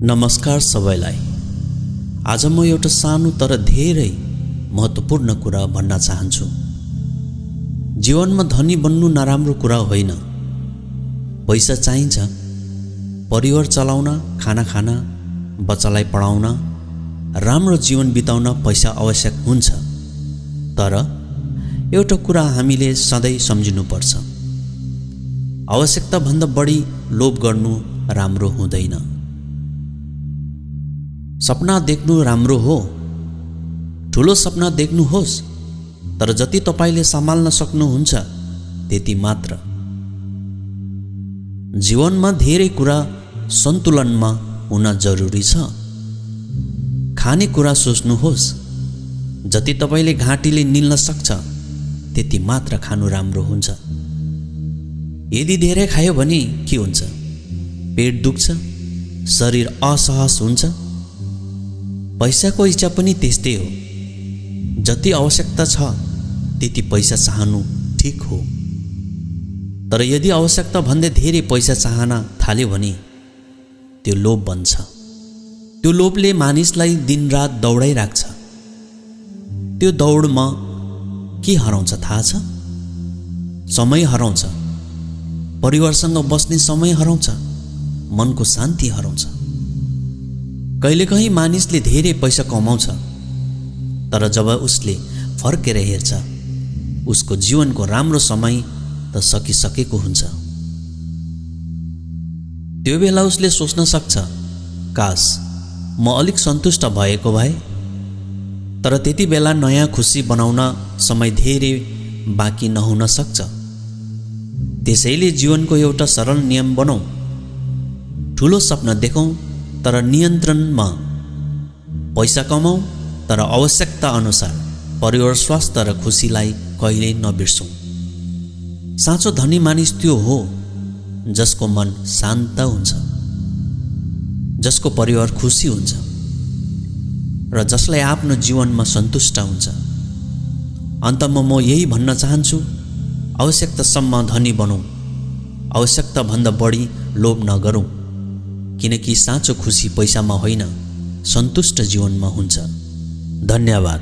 नमस्कार सबैलाई। आज म एउटा सानो तर धेरै महत्त्वपूर्ण कुरा भन्न चाहन्छु। जीवनमा धनी बन्नु नराम्रो कुरा होइन। पैसा चाहिन्छ परिवार चलाउन, खाना खान, बच्चालाई पढाउन, राम्रो जीवन बिताउन पैसा आवश्यक हुन्छ। तर एउटा कुरा हामीले सधैँ सम्झिनुपर्छ, आवश्यकता भन्दा बढी लोभ गर्नु राम्रो हुँदैन। सपना देख्नु राम्रो हो, ठुलो सपना देख्नुहोस्, तर जति तपाईले सम्हाल्न सक्नुहुन्छ त्यति मात्र। जीवनमा धेरै कुरा सन्तुलनमा हुन जरुरी छ। खाने कुरा सोच्नुहोस्, जति तपाईले घाँटीले निल्न सक्छ त्यति मात्र खानु राम्रो हुन्छ। यदि धेरै खायो भने के हुन्छ? पेट दुख्छ, शरीर असहज हुन्छ। पैसाको इच्छा पनि त्यस्तै हो। जति आवश्यकता छ त्यति पैसा चाहनु ठीक हो, तर यदि आवश्यकता भन्दा धेरै पैसा चाहन थाल्यो भने त्यो लोभ बन्छ। त्यो लोभले मानिसलाई दिनरात दौडाइराख्छ। त्यो दौडमा के हराउँछ थाहा छ? समय हराउँछ, परिवारसँग बस्ने समय हराउँछ, मनको शान्ति हराउँछ। कहिलेकाहीँ मानिसले धेरै पैसा कमाउँछ, तर जब उसले फर्केर हेर्छ उसको जीवनको राम्रो समय त सकिसकेको हुन्छ। त्यो बेला उसले सोच्न सक्छ, काश म अलिक सन्तुष्ट भएको भए। तर त्यति बेला नयाँ खुसी बनाउन समय धेरै बाँकी नहुन सक्छ। त्यसैले जीवनको एउटा सरल नियम बनाऊ, ठुलो सपना देखौँ तर नियन्त्रणमा। पैसा कमाऊ तर आवश्यकता अनुसार। परिवार, स्वास्थ्य र खुसीलाई कहिल्यै नबिर्सौँ। साँचो धनी मानिस त्यो हो जसको मन शान्त हुन्छ, जसको परिवार खुसी हुन्छ र जसलाई आफ्नो जीवनमा सन्तुष्ट हुन्छ। अन्तमा म यही भन्न चाहन्छु, आवश्यकतासम्म धनी बनौँ, आवश्यकता भन्दा बढी लोभ नगरौँ, किनकि साँचो खुसी पैसामा होइन, सन्तुष्ट जीवनमा हुन्छ। धन्यवाद।